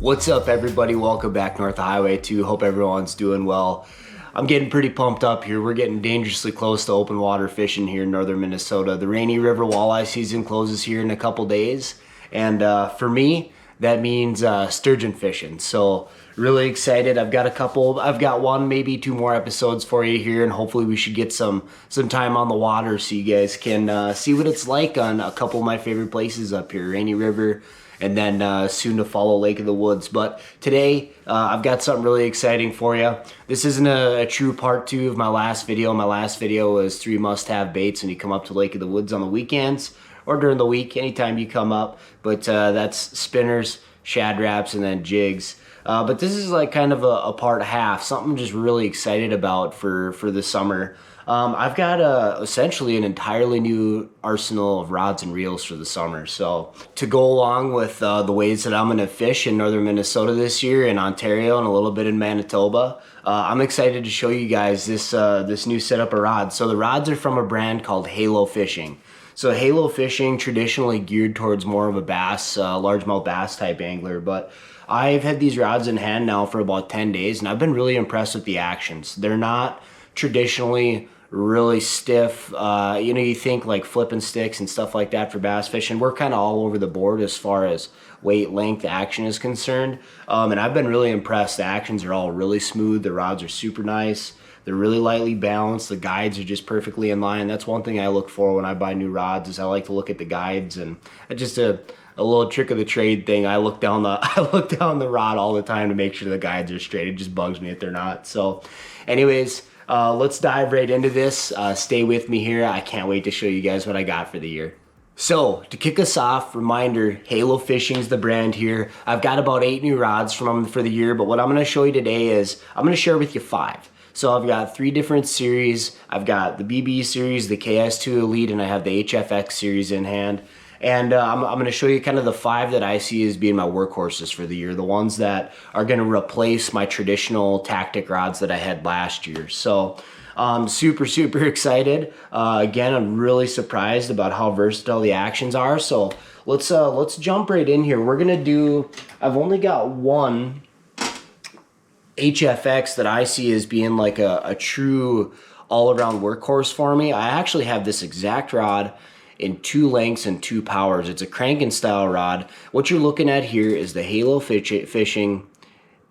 What's up, everybody? Welcome back north of Highway 2. Hope everyone's doing well. I'm getting pretty pumped up here. We're getting dangerously close to open water fishing here in northern Minnesota. The Rainy River walleye season closes here in a couple days, and for me, that means sturgeon fishing. So really excited. I've got one, maybe two more episodes for you here, and hopefully we should get some time on the water so you guys can see what it's like on a couple of my favorite places up here, Rainy River, and then soon to follow Lake of the Woods. But today, I've got something really exciting for you. This isn't a true part 2 of my last video. My last video was 3 must-have baits when you come up to Lake of the Woods on the weekends or during the week, anytime you come up. But that's spinners, shad wraps, and then jigs. But this is like kind of a part half, something I'm just really excited about for the summer. I've got essentially an entirely new arsenal of rods and reels for the summer. So to go along with the ways that I'm going to fish in northern Minnesota this year, in Ontario, and a little bit in Manitoba, I'm excited to show you guys this new setup of rods. So the rods are from a brand called Halo Fishing. So Halo Fishing, traditionally geared towards more of a bass, largemouth bass type angler, but I've had these rods in hand now for about 10 days, and I've been really impressed with the actions. They're not traditionally really stiff. You think like flipping sticks and stuff like that for bass fishing. We're kind of all over the board as far as weight, length, action is concerned. And I've been really impressed. The actions are all really smooth. The rods are super nice. They're really lightly balanced. The guides are just perfectly in line. That's one thing I look for when I buy new rods, is I like to look at the guides, and just a little trick of the trade thing. I look down the rod all the time to make sure the guides are straight. It just bugs me if they're not. So anyways, let's dive right into this. Stay with me here. I can't wait to show you guys what I got for the year. So to kick us off, reminder, Halo Fishing's the brand here. I've got about 8 new rods from them for the year, but what I'm going to show you today is I'm going to share with you 5. So I've got 3 different series. I've got the BB series, the KS2 Elite, and I have the HFX series in hand. And I'm going to show you kind of the 5 that I see as being my workhorses for the year, the ones that are going to replace my traditional tactic rods that I had last year. So super excited. Again, I'm really surprised about how versatile the actions are. So let's jump right in here. We're going to do, I've only got one HFX that I see as being like a true all-around workhorse for me. I actually have this exact rod in 2 lengths and 2 powers. It's a cranking style rod. What you're looking at here is the Halo Fishing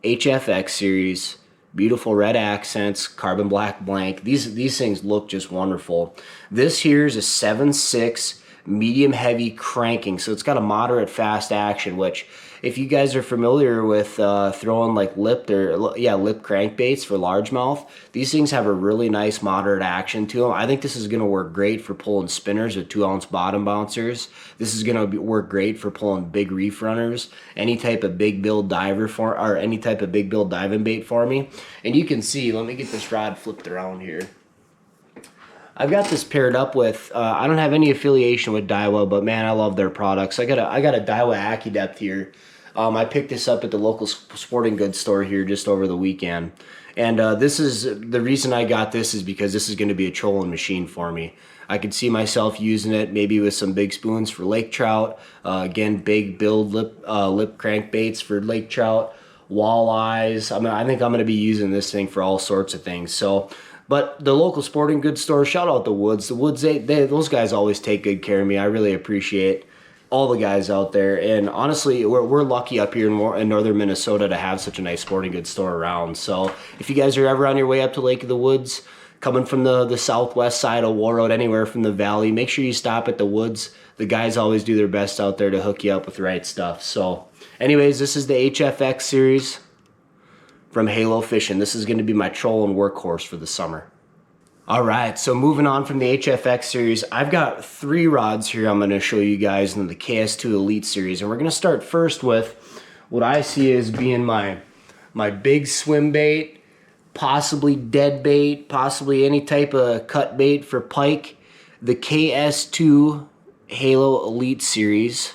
HFX series. Beautiful red accents, carbon black blank. These things look just wonderful. This here is a 7/6 medium heavy cranking, so it's got a moderate fast action, which if you guys are familiar with throwing like lip crankbaits for largemouth, these things have a really nice moderate action to them. I think this is going to work great for pulling spinners with 2-ounce bottom bouncers. This is going to work great for pulling big reef runners, any type of big bill diving bait for me. And you can see, let me get this rod flipped around here. I've got this paired up with, I don't have any affiliation with Daiwa, but man, I love their products. I got a Daiwa AccuDepth here. I picked this up at the local sporting goods store here just over the weekend. And this is, the reason I got this is because this is going to be a trolling machine for me. I could see myself using it maybe with some big spoons for lake trout. Again, big build lip crankbaits for lake trout, walleyes. I think I'm going to be using this thing for all sorts of things. So, but the local sporting goods store, shout out the Woods. The Woods, those guys always take good care of me. I really appreciate all the guys out there. And honestly, we're lucky up here in northern Minnesota to have such a nice sporting goods store around. So if you guys are ever on your way up to Lake of the Woods, coming from the southwest side of Warroad, anywhere from the valley, make sure you stop at the Woods. The guys always do their best out there to hook you up with the right stuff. So anyways, this is the HFX series from Halo Fishing. This is going to be my trolling workhorse for the summer. All right, so moving on from the HFX series, I've got 3 rods here I'm going to show you guys in the KS2 Elite series. And we're going to start first with what I see as being my big swim bait, possibly dead bait, possibly any type of cut bait for pike, the KS2 Halo Elite series.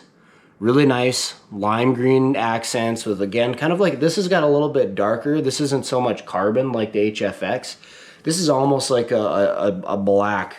Really nice lime green accents with, again, kind of like, this has got a little bit darker. This isn't so much carbon like the HFX. This is almost like a black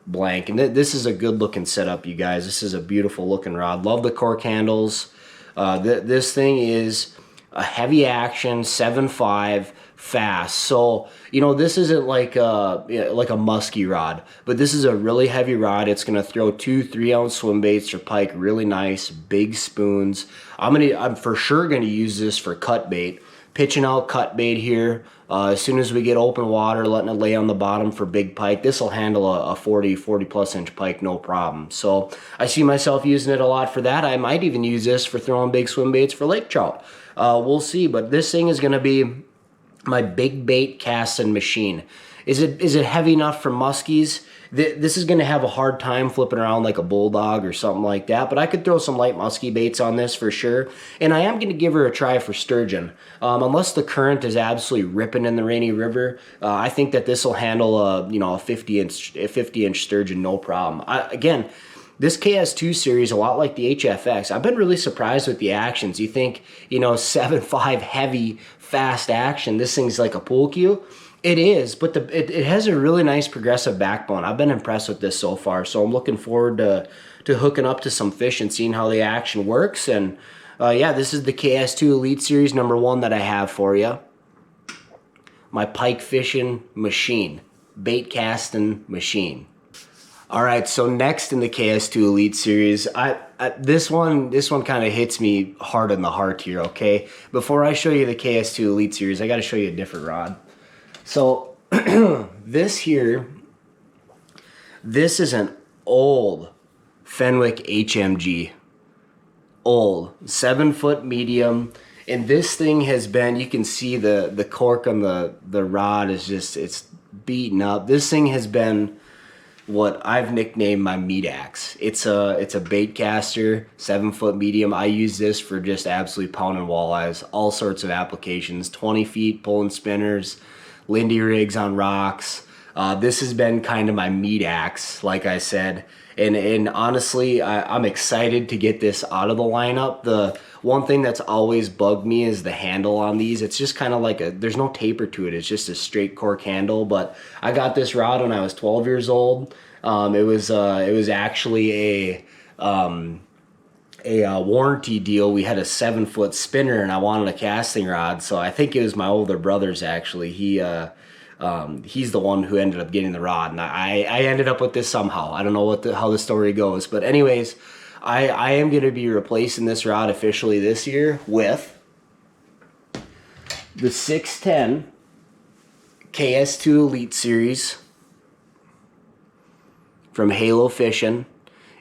blank. And this is a good looking setup, you guys. This is a beautiful looking rod. Love the cork handles. This thing is a heavy action 7.5 fast. So, you know, this isn't like a musky rod, but this is a really heavy rod. It's going to throw 2 3-ounce swim baits or pike really nice, big spoons. I'm for sure going to use this for cut bait, pitching out cut bait here. As soon as we get open water, letting it lay on the bottom for big pike, this will handle a 40 plus inch pike no problem. So I see myself using it a lot for that. I might even use this for throwing big swim baits for lake trout. We'll see, but this thing is going to be my big bait casting machine. Is it heavy enough for muskies? This is going to have a hard time flipping around like a bulldog or something like that, but I could throw some light musky baits on this for sure. And I am going to give her a try for sturgeon. Unless the current is absolutely ripping in the Rainy River, I think that this will handle a 50-inch sturgeon no problem. Again, this KS2 series, a lot like the HFX, I've been really surprised with the actions. You think, 7.5 heavy, fast action, this thing's like a pool cue. It is, but it has a really nice progressive backbone. I've been impressed with this so far, so I'm looking forward to hooking up to some fish and seeing how the action works. And yeah, this is the KS2 Elite Series #1 that I have for you. My pike fishing machine, bait casting machine. All right, so next in the KS2 Elite Series, this one kind of hits me hard in the heart here, okay? Before I show you the KS2 Elite Series, I got to show you a different rod. So this is an old Fenwick HMG, old 7-foot medium, and this thing has been, you can see the cork on the rod is just, it's beaten up. This thing has been what I've nicknamed my meat axe. It's a bait caster, 7-foot medium. I use this for just absolutely pounding walleyes, all sorts of applications, 20 feet pulling spinners, Lindy rigs on rocks. This has been kind of my meat axe, like I said. And honestly, I'm excited to get this out of the lineup. The one thing that's always bugged me is the handle on these. It's just kind of like there's no taper to it. It's just a straight cork handle. But I got this rod when I was 12 years old. It was actually a warranty deal. We had a 7-foot spinner and I wanted a casting rod, so I think it was my older brother's actually. He's the one who ended up getting the rod, and I ended up with this somehow. I don't know how the story goes, but anyways, I am going to be replacing this rod officially this year with the 610 KS2 Elite Series from Halo Fishing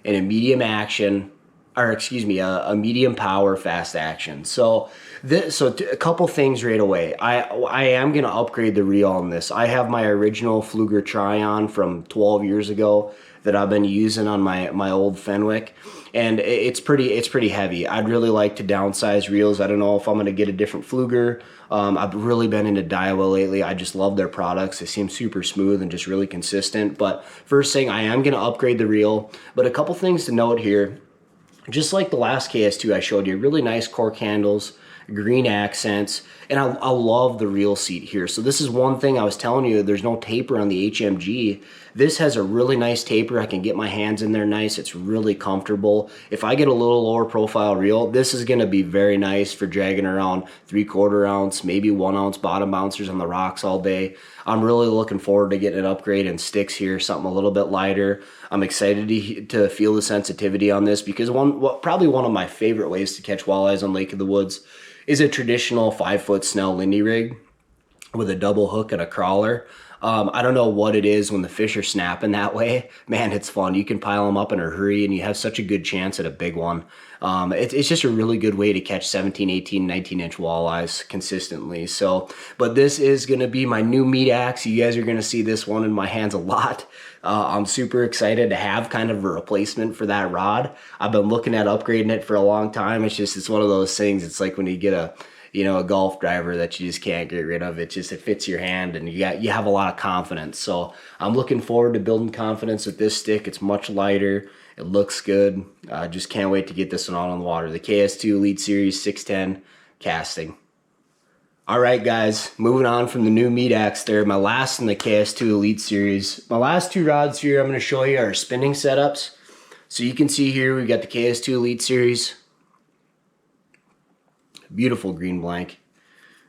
in a medium action, or excuse me, a medium power fast action. So a couple things right away. I am gonna upgrade the reel on this. I have my original Fluger Tryon from 12 years ago that I've been using on my old Fenwick, and it's pretty heavy. I'd really like to downsize reels. I don't know if I'm gonna get a different Fluger. I've really been into Daiwa lately. I just love their products. They seem super smooth and just really consistent. But first thing, I am gonna upgrade the reel. But a couple things to note here. Just like the last KS2 I showed you, really nice cork handles, green accents, and I love the reel seat here. So this is one thing I was telling you, there's no taper on the HMG. This has a really nice taper. I can get my hands in there nice. It's really comfortable. If I get a little lower profile reel, this is gonna be very nice for dragging around 3/4 ounce, maybe 1 ounce bottom bouncers on the rocks all day. I'm really looking forward to getting an upgrade in sticks here, something a little bit lighter. I'm excited to feel the sensitivity on this because probably one of my favorite ways to catch walleyes on Lake of the Woods is a traditional 5-foot Snell Lindy rig with a double hook and a crawler. I don't know what it is when the fish are snapping that way. Man, it's fun. You can pile them up in a hurry and you have such a good chance at a big one. It's just a really good way to catch 17, 18, 19-inch walleyes consistently. So, but this is going to be my new meat axe. You guys are going to see this one in my hands a lot. I'm super excited to have kind of a replacement for that rod. I've been looking at upgrading it for a long time. It's one of those things. It's like when you get a golf driver that you just can't get rid of. It fits your hand and you have a lot of confidence. So I'm looking forward to building confidence with this stick. It's much lighter. It looks good. Just can't wait to get this one out on the water. The KS2 Elite Series 610 casting. All right, guys, moving on from the new meat axe there. My last in the KS2 Elite Series. My last two rods here I'm going to show you are spinning setups. So you can see here we've got the KS2 Elite Series. Beautiful green blank,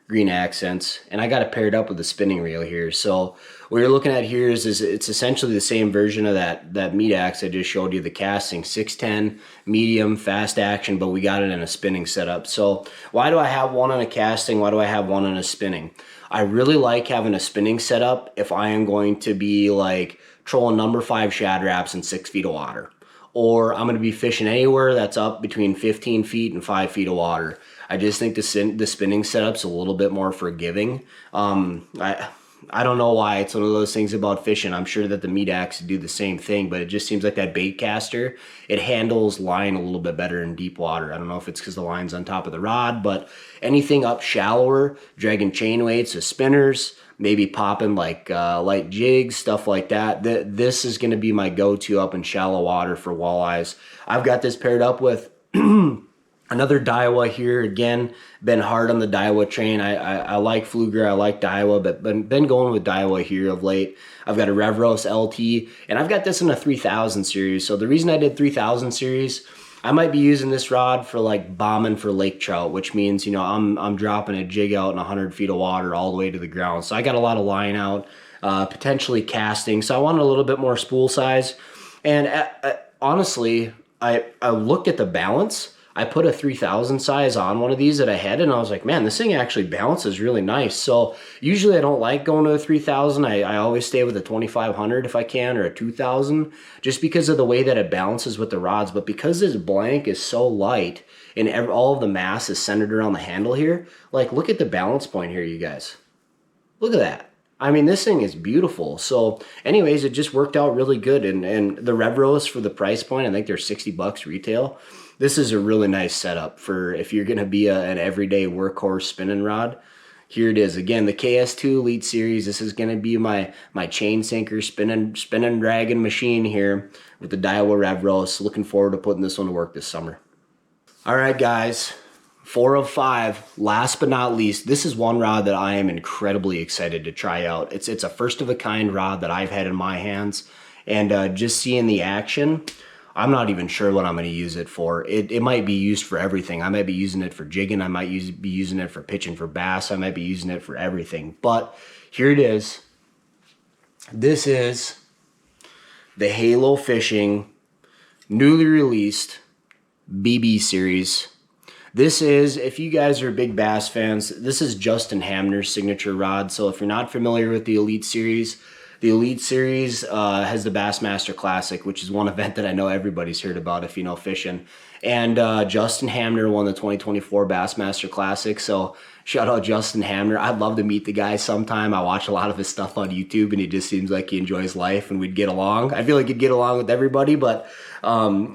green accents, and I got it paired up with a spinning reel here. So what you're looking at here is it's essentially the same version of that meat axe I just showed you, the casting 610 medium fast action, but we got it in a spinning setup. So why do I have one on a casting? Why do I have one on a spinning? I really like having a spinning setup if I am going to be like trolling number 5 shad wraps in 6 feet of water, or I'm going to be fishing anywhere that's up between 15 feet and 5 feet of water. I just think the spinning setup's a little bit more forgiving. I don't know why. It's one of those things about fishing. I'm sure that the meat axe do the same thing, but it just seems like that bait caster, it handles line a little bit better in deep water. I don't know if it's because the line's on top of the rod, but anything up shallower, dragging chain weights, spinners, maybe popping like light jigs, stuff like that. This is going to be my go-to up in shallow water for walleyes. I've got this paired up with another Daiwa here. Again, been hard on the Daiwa train. I like Fluger, I like Daiwa, but been going with Daiwa here of late. I've got a Revros LT, and I've got this in a 3000 series. So the reason I did 3000 series, I might be using this rod for like bombing for lake trout, which means, you know, I'm dropping a jig out in 100 feet of water all the way to the ground. So I got a lot of line out, potentially casting. So I wanted a little bit more spool size. And honestly, I looked at the balance. I put a 3000 size on one of these that I had, and I was like, man, this thing actually balances really nice. So usually I don't like going to a 3000. I always stay with a 2500 if I can, or a 2000, just because of the way that it balances with the rods. But because this blank is so light and all of the mass is centered around the handle here, like look at the balance point here, you guys. Look at that. I mean, this thing is beautiful. So anyways, it just worked out really good. And the Revros, for the price point, I think they're $60 retail. This is a really nice setup for if you're going to be an everyday workhorse spinning rod. Here it is. Again, the KS2 Elite Series. This is going to be my chain sinker spinning dragging machine here with the Daiwa Revros. Looking forward to putting this one to work this summer. All right, guys. 4 of 5. Last but not least, this is one rod that I am incredibly excited to try out. It's a first of a kind rod that I've had in my hands, and just seeing the action, I'm not even sure what I'm going to use it for. It might be used for everything. I might be using it for jigging. I might be using it for pitching for bass. I might be using it for everything. But here it is. This is the Halo Fishing newly released BB series. This is, if you guys are big bass fans, this is Justin Hamner's signature rod. So if you're not familiar with the Elite Series has the Bassmaster Classic, which is one event that I know everybody's heard about if you know fishing. And Justin Hamner won the 2024 Bassmaster Classic. So shout out Justin Hamner. I'd love to meet the guy sometime. I watch a lot of his stuff on YouTube, and he just seems like he enjoys life, and we'd get along. I feel like he'd get along with everybody, but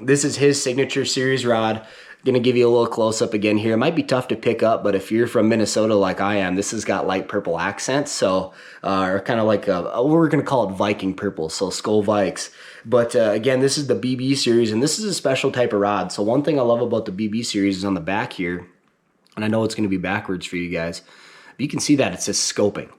this is his signature series rod. Gonna give you a little close-up again here. It might be tough to pick up, but if you're from Minnesota like I am, this has got light purple accents, so or kind of like we're gonna call it Viking purple, so Skull Vikes. But again, this is the BB series, and this is a special type of rod. So one thing I love about the BB series is on the back here, and I know it's gonna be backwards for you guys, but you can see that it says scoping.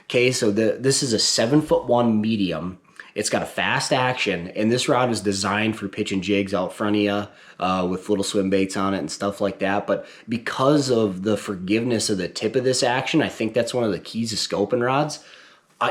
Okay, so this is a 7'1" medium. It's got a fast action, and this rod is designed for pitching jigs out front of you with little swim baits on it and stuff like that. But because of the forgiveness of the tip of this action, I think that's one of the keys of scoping rods.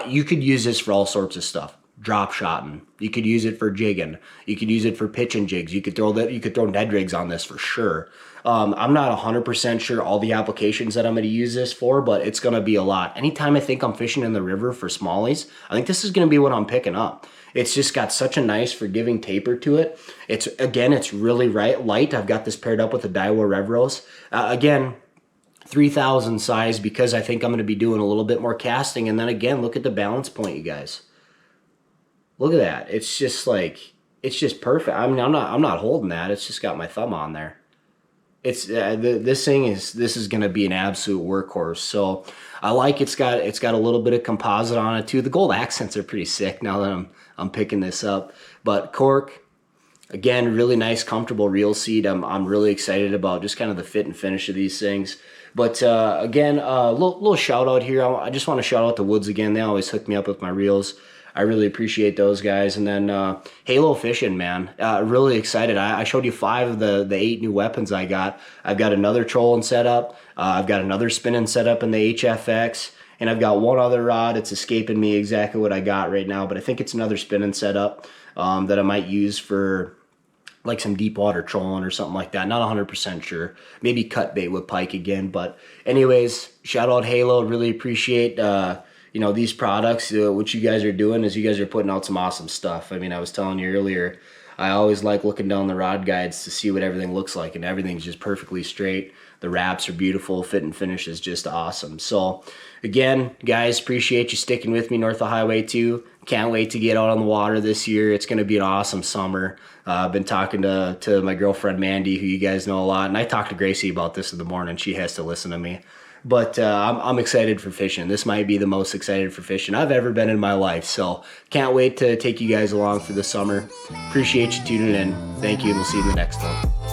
You could use this for all sorts of stuff. Drop shotting. You could use it for jigging. You could use it for pitching jigs. You could throw Ned rigs on this for sure. I'm not 100% sure all the applications that I'm going to use this for, but it's going to be a lot. Anytime I think I'm fishing in the river for smallies, I think this is going to be what I'm picking up. It's just got such a nice forgiving taper to it. It's really light. I've got this paired up with a Daiwa Revros. Again, 3000 size, because I think I'm going to be doing a little bit more casting. And then again, look at the balance point, you guys. Look at that. It's just perfect. I mean, I'm not holding that. It's just got my thumb on there. It's this is going to be an absolute workhorse. So I like it's got a little bit of composite on it too. The gold accents are pretty sick now that I'm picking this up. But cork, Again, really nice, comfortable reel seat. I'm really excited about just kind of the fit and finish of these things. But again, little shout out here. I just want to shout out the Woods again. They always hook me up with my reels. I really appreciate those guys. And then Halo Fishing, man. Really excited. I showed you 5 of the 8 new weapons I got. I've got another trolling setup. I've got another spinning setup in the HFX. And I've got one other rod. It's escaping me exactly what I got right now, but I think it's another spinning setup that I might use for like some deep water trolling or something like that. Not 100% sure. Maybe cut bait with pike again. But anyways, shout out Halo. Really appreciate you know, these products. What you guys are doing is you guys are putting out some awesome stuff. I mean, I was telling you earlier, I always like looking down the rod guides to see what everything looks like, and everything's just perfectly straight. The wraps are beautiful. Fit and finish is just awesome. So again, guys, appreciate you sticking with me north of Highway 2. Can't wait to get out on the water this year. It's going to be an awesome summer. I've been talking to my girlfriend Mandy, who you guys know a lot, and I talked to Gracie about this in the morning. She has to listen to me. But I'm excited for fishing. This might be the most excited for fishing I've ever been in my life. So can't wait to take you guys along for the summer. Appreciate you tuning in. Thank you, and we'll see you in the next one.